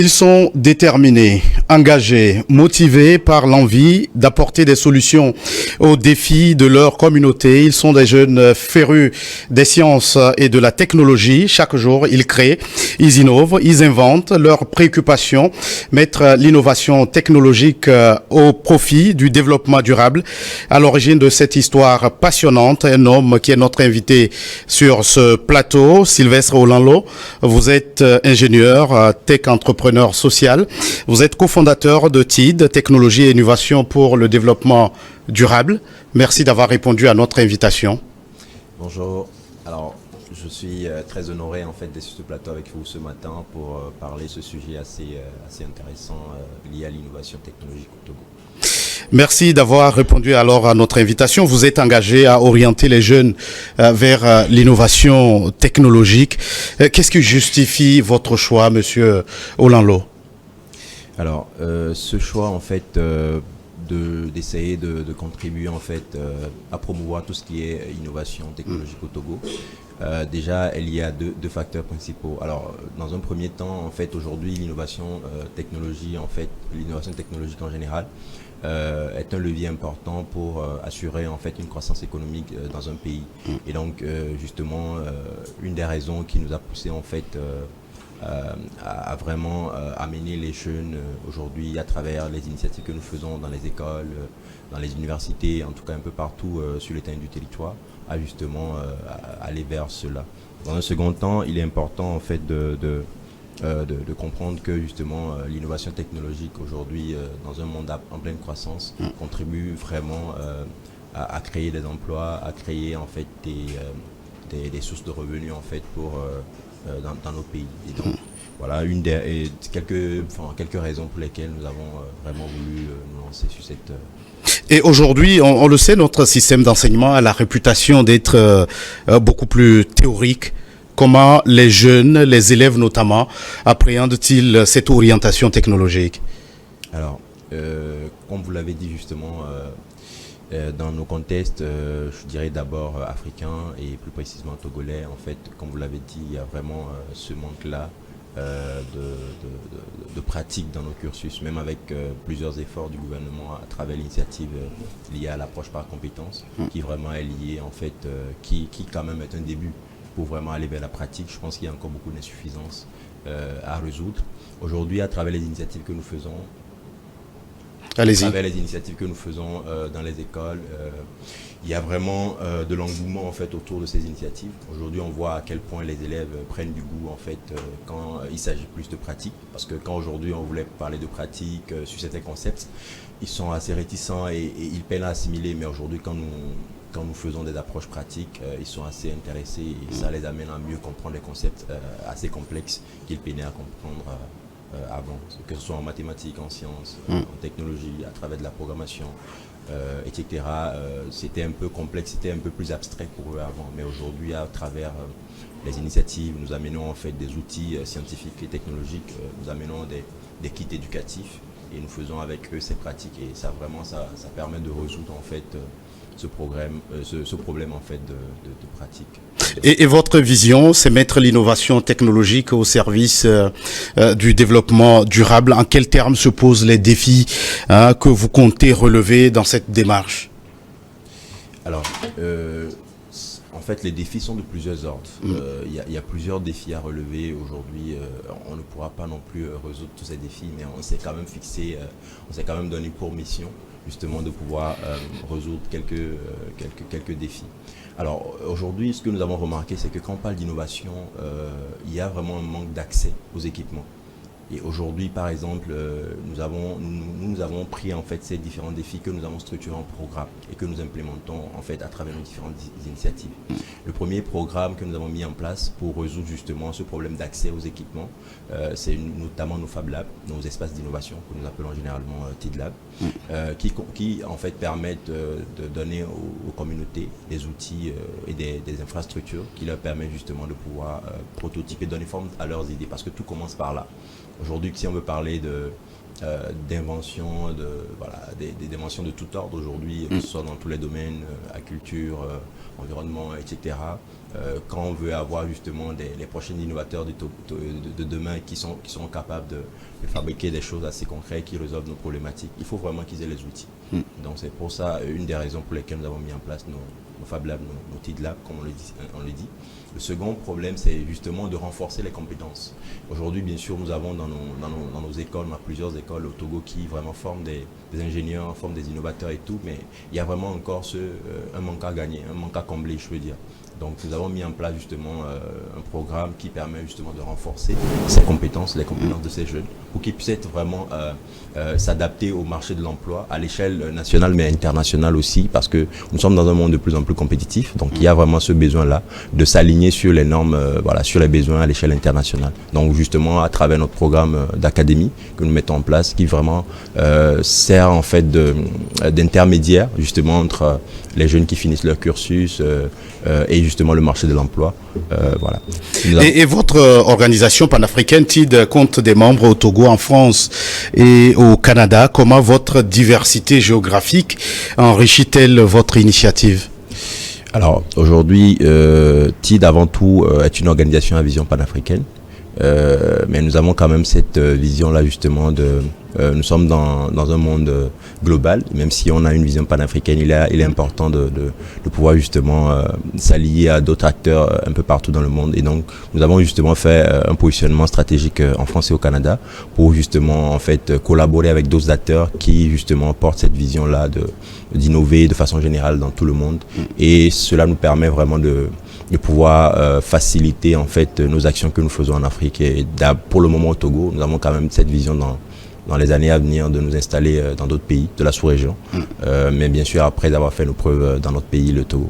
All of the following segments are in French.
Ils sont déterminés, engagés, motivés par l'envie d'apporter des solutions aux défis de leur communauté. Ils sont des jeunes férus des sciences et de la technologie. Chaque jour, ils créent, ils innovent, ils inventent. Leurs préoccupations, mettre l'innovation technologique au profit du développement durable. À l'origine de cette histoire passionnante, un homme qui est notre invité sur ce plateau, Sylvestre Olanlo. Vous êtes ingénieur, tech entrepreneur social. Vous êtes cofondateur de TID, Technologie et Innovation pour le développement durable. Merci d'avoir répondu à notre invitation. Bonjour. Alors, je suis très honoré en fait d'être sur ce plateau avec vous ce matin pour parler de ce sujet assez intéressant lié à l'innovation technologique au Togo. Merci d'avoir répondu alors à notre invitation. Vous êtes engagé à orienter les jeunes vers l'innovation technologique. Qu'est-ce qui justifie votre choix, Monsieur Olanlo? Alors, ce choix en fait d'essayer de contribuer en fait à promouvoir tout ce qui est innovation technologique au Togo. Déjà, il y a deux facteurs principaux. Alors, dans un premier temps, en fait, aujourd'hui, l'innovation technologique en général est un levier important pour assurer en fait une croissance économique dans un pays. Et donc, justement, une des raisons qui nous a poussé en fait à vraiment amener les jeunes aujourd'hui à travers les initiatives que nous faisons dans les écoles, dans les universités, en tout cas un peu partout sur l'étendue du territoire, à justement aller vers cela. Dans un second temps, il est important en fait de comprendre que justement l'innovation technologique aujourd'hui dans un monde en pleine croissance contribue vraiment à créer des emplois, à créer en fait des sources de revenus en fait pour dans nos pays. Et donc voilà quelques raisons pour lesquelles nous avons vraiment voulu nous lancer sur cette Et aujourd'hui, on le sait, notre système d'enseignement a la réputation d'être beaucoup plus théorique. Comment les jeunes, les élèves notamment, appréhendent-ils cette orientation technologique? Alors, comme vous l'avez dit justement, dans nos contextes, je dirais d'abord africains et plus précisément togolais, en fait, comme vous l'avez dit, il y a vraiment ce manque-là de pratique dans nos cursus, même avec plusieurs efforts du gouvernement à travers l'initiative liée à l'approche par compétences, qui vraiment est liée, en fait, qui quand même est un début pour vraiment aller vers la pratique. Je pense qu'il y a encore beaucoup d'insuffisances à résoudre. Aujourd'hui, à travers les initiatives que nous faisons, dans les écoles, il y a vraiment de l'engouement en fait autour de ces initiatives. Aujourd'hui, on voit à quel point les élèves prennent du goût en fait quand il s'agit plus de pratique, parce que quand aujourd'hui on voulait parler de pratique sur certains concepts, ils sont assez réticents et ils peinent à assimiler. Mais aujourd'hui, quand nous faisons des approches pratiques, ils sont assez intéressés et ça les amène à mieux comprendre les concepts assez complexes qu'ils peinaient à comprendre avant, que ce soit en mathématiques, en sciences, en technologie, à travers de la programmation, etc. C'était un peu complexe, c'était un peu plus abstrait pour eux avant. Mais aujourd'hui, à travers les initiatives, nous amenons en fait des outils scientifiques et technologiques, nous amenons des kits éducatifs et nous faisons avec eux ces pratiques. Et ça vraiment, ça permet de résoudre en fait ce problème en fait de pratique. Et votre vision, c'est mettre l'innovation technologique au service du développement durable. En quels termes se posent les défis que vous comptez relever dans cette démarche? Alors, en fait, les défis sont de plusieurs ordres. Il y a plusieurs défis à relever aujourd'hui. On ne pourra pas non plus résoudre tous ces défis, mais on s'est quand même fixé, on s'est quand même donné pour mission justement de pouvoir résoudre quelques défis. Alors aujourd'hui, ce que nous avons remarqué, c'est que quand on parle d'innovation, il y a vraiment un manque d'accès aux équipements. Et aujourd'hui, par exemple, nous avons pris en fait ces différents défis que nous avons structurés en programme et que nous implémentons en fait à travers nos différentes initiatives. Le premier programme que nous avons mis en place pour résoudre justement ce problème d'accès aux équipements, c'est notamment nos Fab Labs, nos espaces d'innovation que nous appelons généralement TID Lab, qui en fait permettent de donner aux communautés des outils et des infrastructures qui leur permettent justement de pouvoir prototyper, donner forme à leurs idées, parce que tout commence par là. Aujourd'hui, si on veut parler d'invention, des inventions de tout ordre aujourd'hui, que ce soit dans tous les domaines, agriculture, environnement, etc., quand on veut avoir justement les prochains innovateurs de demain qui sont capables de fabriquer des choses assez concrètes qui résolvent nos problématiques, il faut vraiment qu'ils aient les outils. Donc c'est pour ça une des raisons pour lesquelles nous avons mis en place nos Fab Labs, nos TID Labs, comme on le dit. Le second problème, c'est justement de renforcer les compétences. Aujourd'hui, bien sûr, nous avons dans nos écoles, on a plusieurs écoles au Togo qui vraiment forment des ingénieurs, forment des innovateurs et tout, mais il y a vraiment encore un manque à gagner, un manque à combler, je veux dire. Donc nous avons mis en place justement un programme qui permet justement de renforcer ces compétences, les compétences de ces jeunes, pour qu'ils puissent être vraiment s'adapter au marché de l'emploi à l'échelle nationale mais internationale aussi, parce que nous sommes dans un monde de plus en plus compétitif. Donc il y a vraiment ce besoin-là de s'aligner sur les normes, sur les besoins à l'échelle internationale. Donc justement à travers notre programme d'académie que nous mettons en place, qui vraiment sert en fait d'intermédiaire justement entre les jeunes qui finissent leur cursus et justement le marché de l'emploi. Voilà. Et votre organisation panafricaine TID compte des membres au Togo, en France et au Canada. Comment votre diversité géographique enrichit-elle votre initiative? Alors aujourd'hui, TID avant tout est une organisation à vision panafricaine. Mais nous avons quand même cette vision-là justement nous sommes dans un monde global, même si on a une vision panafricaine, il est important de pouvoir justement s'allier à d'autres acteurs un peu partout dans le monde. Et donc nous avons justement fait un positionnement stratégique en France et au Canada pour justement en fait collaborer avec d'autres acteurs qui justement portent cette vision-là d'innover de façon générale dans tout le monde. Et cela nous permet vraiment de pouvoir faciliter en fait nos actions que nous faisons en Afrique. Et pour le moment au Togo, nous avons quand même cette vision dans les années à venir de nous installer dans d'autres pays de la sous-région. Mais bien sûr après avoir fait nos preuves dans notre pays, le Togo.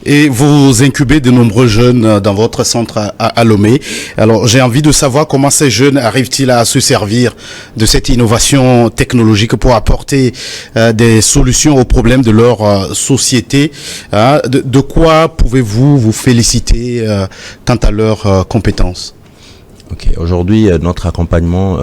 Et vous incubez de nombreux jeunes dans votre centre à Lomé. Alors j'ai envie de savoir comment ces jeunes arrivent-ils à se servir de cette innovation technologique pour apporter des solutions aux problèmes de leur société. De quoi pouvez-vous vous féliciter quant à leurs compétences? Ok. Aujourd'hui, notre accompagnement,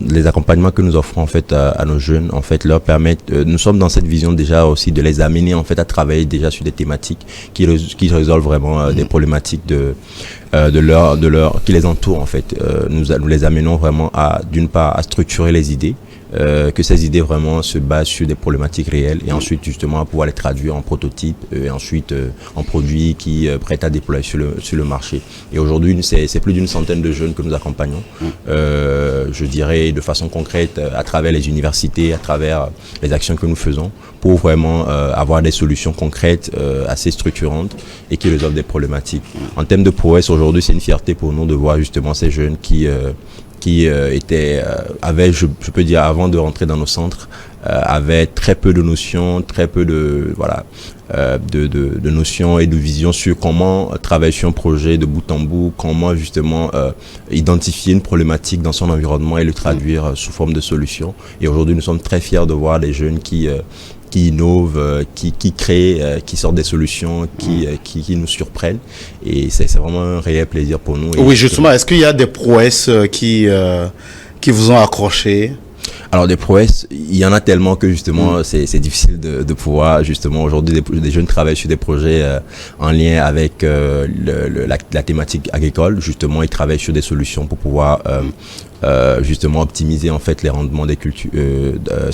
les accompagnements que nous offrons en fait à nos jeunes, en fait, leur permettent. Nous sommes dans cette vision déjà aussi de les amener en fait à travailler déjà sur des thématiques qui résolvent vraiment des problématiques qui les entourent en fait. Nous les amenons vraiment d'une part à structurer les idées. Que ces idées vraiment se basent sur des problématiques réelles et ensuite justement à pouvoir les traduire en prototypes et ensuite en produits qui prêtent à déployer sur le marché. Et aujourd'hui, c'est plus d'une centaine de jeunes que nous accompagnons, je dirais de façon concrète à travers les universités, à travers les actions que nous faisons pour vraiment avoir des solutions concrètes assez structurantes et qui résolvent des problématiques. En termes de prouesse, aujourd'hui, c'est une fierté pour nous de voir justement ces jeunes qui avaient, je peux dire, avant de rentrer dans nos centres, avaient très peu de notions, très peu de notions et de visions sur comment travailler sur un projet de bout en bout, comment justement identifier une problématique dans son environnement et le traduire sous forme de solution. Et aujourd'hui, nous sommes très fiers de voir des jeunes qui innovent, qui créent, qui sortent des solutions, qui nous surprennent. Et c'est vraiment un réel plaisir pour nous. Oui, justement, est-ce qu'il y a des prouesses qui vous ont accroché? Alors des prouesses, il y en a tellement que justement c'est difficile de pouvoir justement aujourd'hui des jeunes travaillent sur des projets en lien avec la thématique agricole. Justement, ils travaillent sur des solutions pour pouvoir justement optimiser en fait les rendements des cultures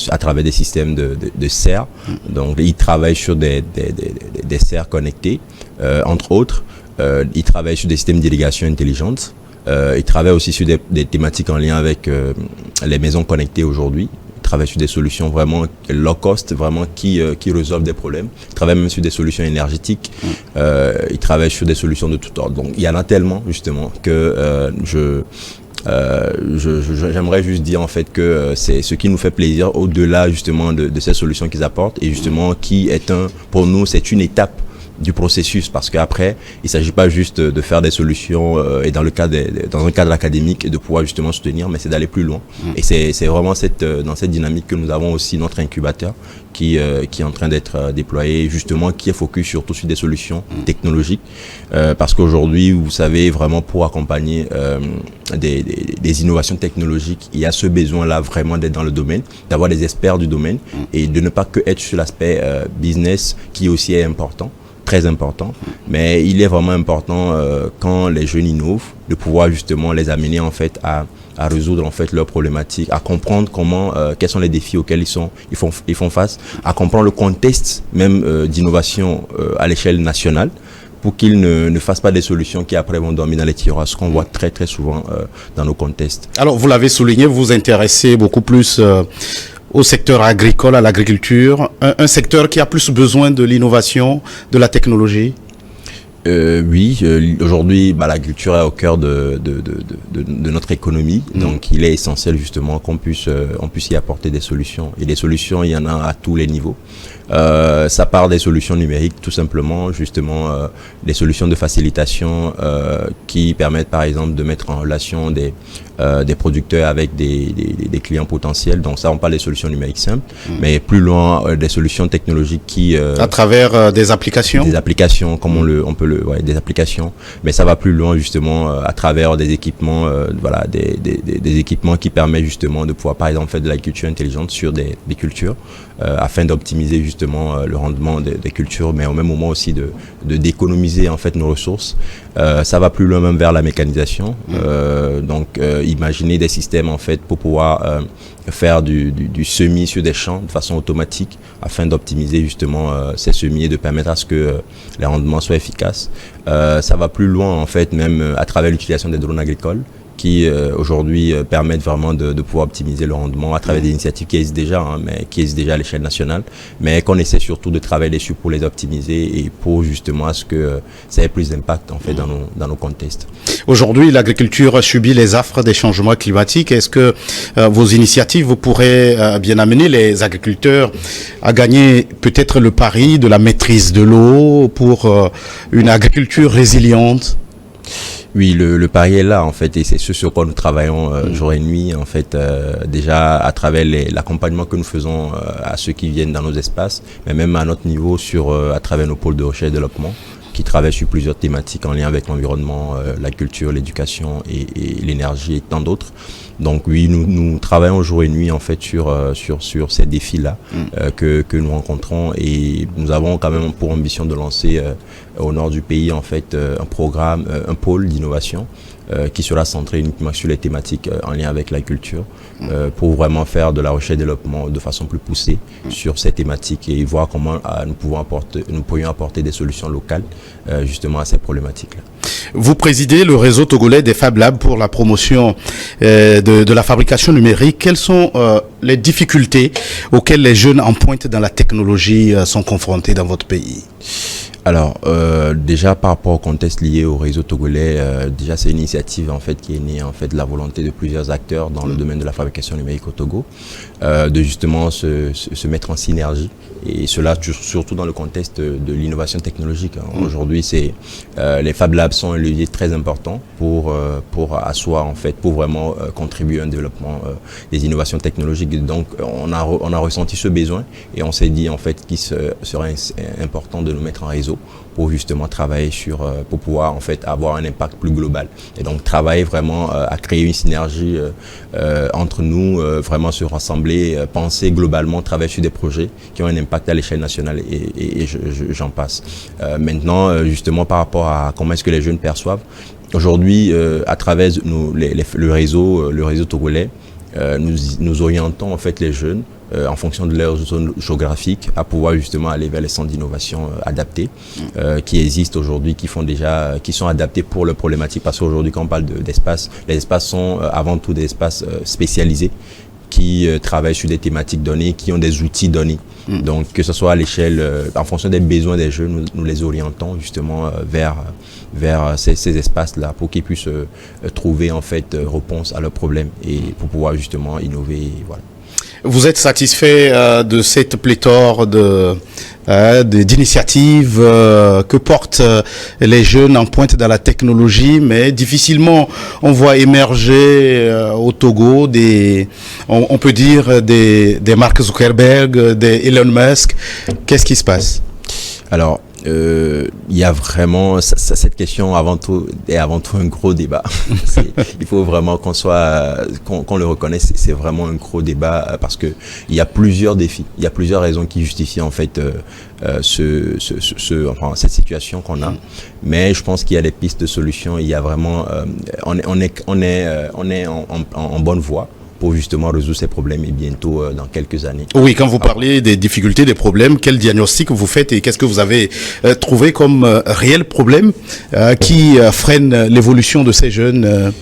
à travers des systèmes de serres. Donc ils travaillent sur des serres connectées, entre autres. Ils travaillent sur des systèmes d'irrigation intelligente. Ils travaillent aussi sur des thématiques en lien avec les maisons connectées aujourd'hui. Ils travaillent sur des solutions vraiment low cost, vraiment qui résolvent des problèmes. Ils travaillent même sur des solutions énergétiques. Ils travaillent sur des solutions de tout ordre. Donc il y en a tellement justement que j'aimerais juste dire en fait que c'est ce qui nous fait plaisir au-delà justement de ces solutions qu'ils apportent et justement qui est pour nous c'est une étape du processus, parce qu'après il s'agit pas juste de faire des solutions et dans un cadre académique et de pouvoir justement soutenir, mais c'est d'aller plus loin. Et c'est vraiment dans cette dynamique que nous avons aussi notre incubateur qui est en train d'être déployé, justement qui est focus surtout sur des solutions technologiques, parce qu'aujourd'hui vous savez vraiment pour accompagner des innovations technologiques, il y a ce besoin là vraiment d'être dans le domaine, d'avoir des experts du domaine et de ne pas que être sur l'aspect business qui aussi est important. très important, mais il est vraiment important quand les jeunes innovent, de pouvoir justement les amener en fait à résoudre en fait leurs problématiques, à comprendre quels sont les défis auxquels ils font face, à comprendre le contexte même d'innovation à l'échelle nationale, pour qu'ils ne fassent pas des solutions qui après vont dormir dans les tiroirs, ce qu'on voit très très souvent dans nos contextes. Alors vous l'avez souligné, vous vous intéressez beaucoup plus au secteur agricole, à l'agriculture, un secteur qui a plus besoin de l'innovation, de la technologie. Oui, aujourd'hui, l'agriculture est au cœur de notre économie, donc il est essentiel justement qu'on puisse y apporter des solutions. Et des solutions, il y en a à tous les niveaux. Ça part des solutions numériques, tout simplement, justement, des solutions de facilitation qui permettent, par exemple, de mettre en relation des producteurs avec des clients potentiels. Donc ça, on parle des solutions numériques simples, mais plus loin, des solutions technologiques qui... à travers des applications. Des applications, comme des applications, mais ça va plus loin justement à travers des équipements, des équipements qui permettent justement de pouvoir, par exemple, faire de l'agriculture intelligente sur des cultures, afin d'optimiser justement le rendement des cultures, mais au même moment aussi d'économiser en fait nos ressources. Ça va plus loin même vers la mécanisation. Donc imaginer des systèmes en fait pour pouvoir faire du semis sur des champs de façon automatique afin d'optimiser justement ces semis et de permettre à ce que les rendements soient efficaces. Ça va plus loin en fait même à travers l'utilisation des drones agricoles qui aujourd'hui permettent vraiment de pouvoir optimiser le rendement à travers des initiatives qui existent déjà, mais qui existent déjà à l'échelle nationale, mais qu'on essaie surtout de travailler dessus pour les optimiser et pour justement à ce que ça ait plus d'impact en fait dans nos contextes. Aujourd'hui, l'agriculture subit les affres des changements climatiques. Est-ce que vos initiatives, vous pourrez bien amener les agriculteurs à gagner peut-être le pari de la maîtrise de l'eau pour une agriculture résiliente? Oui, le pari est là en fait, et c'est ce sur quoi nous travaillons jour et nuit en fait, déjà à travers l'accompagnement que nous faisons à ceux qui viennent dans nos espaces, mais même à notre niveau à travers nos pôles de recherche et développement qui travaillent sur plusieurs thématiques en lien avec l'environnement, la culture, l'éducation et l'énergie et tant d'autres. Donc oui, nous travaillons jour et nuit en fait sur ces défis-là que nous rencontrons, et nous avons quand même pour ambition de lancer au nord du pays en fait un programme, un pôle d'innovation qui sera centré uniquement sur les thématiques en lien avec la culture pour vraiment faire de la recherche et développement de façon plus poussée sur ces thématiques et voir comment nous pourrions apporter des solutions locales justement à ces problématiques-là. Vous présidez le réseau togolais des Fab Labs pour la promotion de la fabrication numérique. Quelles sont les difficultés auxquelles les jeunes en pointe dans la technologie sont confrontés dans votre pays? Alors, déjà par rapport au contexte lié au réseau togolais, déjà c'est une initiative en fait qui est née en fait de la volonté de plusieurs acteurs dans le domaine de la fabrication numérique au Togo, de justement se mettre en synergie, et cela surtout dans le contexte de l'innovation technologique. Aujourd'hui, les Fab Labs sont un levier très important pour asseoir en fait, pour vraiment contribuer à un développement des innovations technologiques. Donc, on a ressenti ce besoin et on s'est dit en fait qu'il serait important de nous mettre en réseau pour justement travailler pour pouvoir en fait avoir un impact plus global, et donc travailler vraiment à créer une synergie entre nous, vraiment se rassembler, penser globalement, travailler sur des projets qui ont un impact à l'échelle nationale et j'en passe. Maintenant justement par rapport à comment est-ce que les jeunes perçoivent aujourd'hui à travers le réseau togolais, nous orientons en fait les jeunes en fonction de leur zone géographique à pouvoir justement aller vers les centres d'innovation adaptés qui existent aujourd'hui, qui sont adaptés pour leurs problématiques, parce qu'aujourd'hui quand on parle d'espace, les espaces sont avant tout des espaces spécialisés qui travaillent sur des thématiques données, qui ont des outils donnés. Donc que ce soit à l'échelle, en fonction des besoins des jeunes, nous les orientons justement vers ces espaces-là pour qu'ils puissent trouver en fait réponse à leurs problèmes et pour pouvoir justement innover. Voilà. Vous êtes satisfait de cette pléthore d'initiatives que portent les jeunes en pointe dans la technologie, mais difficilement on voit émerger au Togo on peut dire des Mark Zuckerberg, des Elon Musk. Qu'est-ce qui se passe? Alors, il y a vraiment cette question avant tout un gros débat. Il faut vraiment qu'on le reconnaisse. C'est vraiment un gros débat parce que il y a plusieurs défis, il y a plusieurs raisons qui justifient en fait cette situation qu'on a. Mais je pense qu'il y a des pistes de solutions. Il y a vraiment, on est en bonne voie pour justement résoudre ces problèmes et bientôt dans quelques années. Oui, quand vous parlez des difficultés, des problèmes, quel diagnostic vous faites et qu'est-ce que vous avez trouvé comme réel problème qui freine l'évolution de ces jeunes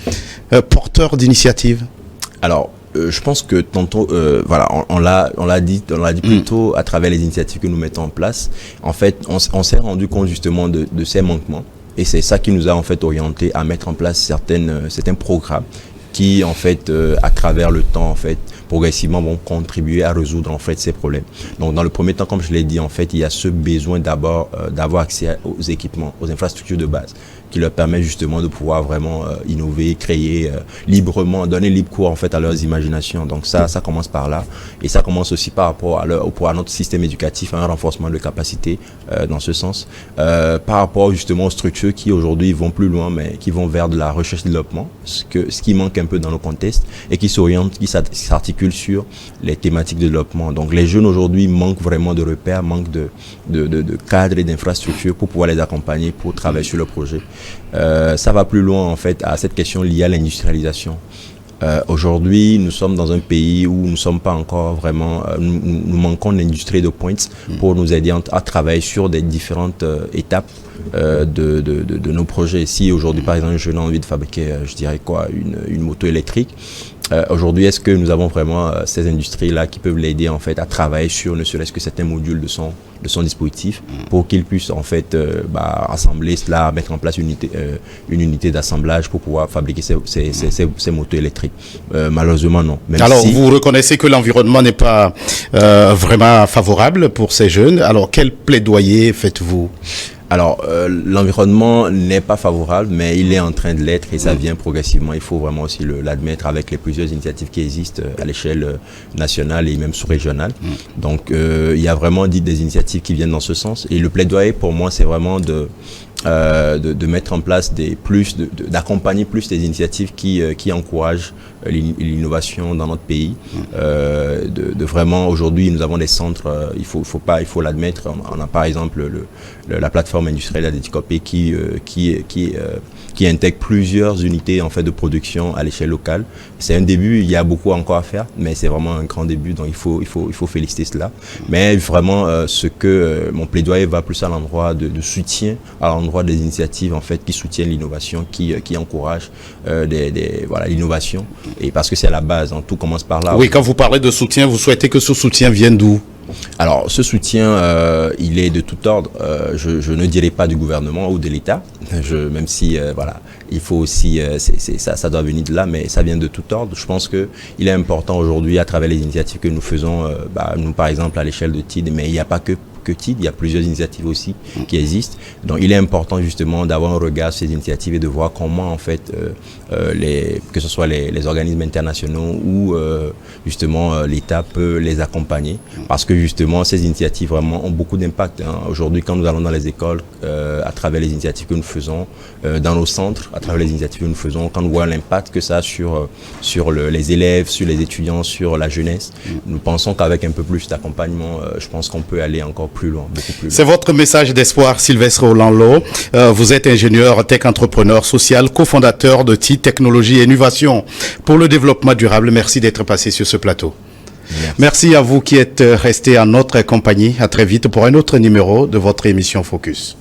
porteurs d'initiatives? Alors, je pense que tantôt, voilà, on l'a dit plus tôt à travers les initiatives que nous mettons en place. En fait, on s'est rendu compte justement de ces manquements et c'est ça qui nous a en fait orienté à mettre en place certains programmes qui en fait à travers le temps en fait progressivement vont contribuer à résoudre en fait ces problèmes. Donc dans le premier temps, comme je l'ai dit, en fait il y a ce besoin d'abord d'avoir accès aux équipements, aux infrastructures de base qui leur permet justement de pouvoir vraiment innover, créer librement, donner libre cours en fait à leurs imaginations. Donc ça commence par là et ça commence aussi par rapport à notre système éducatif, un renforcement de capacité dans ce sens, par rapport justement aux structures qui aujourd'hui vont plus loin mais qui vont vers de la recherche-développement, ce qui manque un peu dans nos contextes et qui s'oriente, qui s'articule sur les thématiques de développement. Donc les jeunes aujourd'hui manquent vraiment de repères, manquent de cadres et d'infrastructures pour pouvoir les accompagner, pour travailler sur le projet. Ça va plus loin en fait à cette question liée à l'industrialisation. Aujourd'hui, nous sommes dans un pays où nous ne sommes pas encore vraiment, nous manquons d'industrie de pointe pour nous aider à travailler sur des différentes étapes de nos projets. Si aujourd'hui, par exemple, je n'ai envie de fabriquer, je dirais quoi, une moto électrique, aujourd'hui, est-ce que nous avons vraiment ces industries-là qui peuvent l'aider en fait à travailler sur ne serait-ce que certains modules de son dispositif pour qu'il puisse en fait assembler cela, mettre en place une unité d'assemblage pour pouvoir fabriquer ces motos électriques. Malheureusement, non. Alors, vous reconnaissez que l'environnement n'est pas vraiment favorable pour ces jeunes. Alors, quel plaidoyer faites-vous? Alors, l'environnement n'est pas favorable, mais il est en train de l'être et ça vient progressivement. Il faut vraiment aussi l'admettre avec les plusieurs initiatives qui existent à l'échelle nationale et même sous-régionale. Donc, il y a vraiment des initiatives qui viennent dans ce sens. Et le plaidoyer, pour moi, c'est vraiment de mettre en place d'accompagner plus des initiatives qui encouragent l'innovation dans notre pays. De vraiment, aujourd'hui, nous avons des centres, il faut l'admettre. On a par exemple la plateforme industrielle Adéticopé qui intègre plusieurs unités en fait de production à l'échelle locale. C'est un début, il y a beaucoup encore à faire, mais c'est vraiment un grand début, donc il faut féliciter cela. Mais vraiment, mon plaidoyer va plus à l'endroit de soutien, à l'endroit des initiatives en fait qui soutiennent l'innovation, qui encouragent l'innovation. Et parce que c'est à la base, tout commence par là. Oui, quand vous parlez de soutien, vous souhaitez que ce soutien vienne d'où? Alors, ce soutien, il est de tout ordre. Je ne dirais pas du gouvernement ou de l'État, même si, il faut aussi, ça doit venir de là, mais ça vient de tout ordre. Je pense qu'il est important aujourd'hui, à travers les initiatives que nous faisons, nous par exemple à l'échelle de TID, mais il n'y a pas que TID, il y a plusieurs initiatives aussi qui existent. Donc il est important justement d'avoir un regard sur ces initiatives et de voir comment en fait que ce soit les organismes internationaux ou justement l'État peut les accompagner, parce que justement ces initiatives vraiment ont beaucoup d'impact. Aujourd'hui, quand nous allons dans les écoles, à travers les initiatives que nous faisons, dans nos centres, à travers les initiatives que nous faisons, quand nous voyons l'impact que ça a sur les élèves, sur les étudiants, sur la jeunesse, nous pensons qu'avec un peu plus d'accompagnement, je pense qu'on peut aller encore plus loin, beaucoup plus loin. C'est votre message d'espoir, Sylvestre Olanlo. Vous êtes ingénieur tech entrepreneur social, cofondateur de TID Technologie et Innovation pour le développement durable. Merci d'être passé sur ce plateau. Merci à vous qui êtes restés en notre compagnie. À très vite pour un autre numéro de votre émission Focus.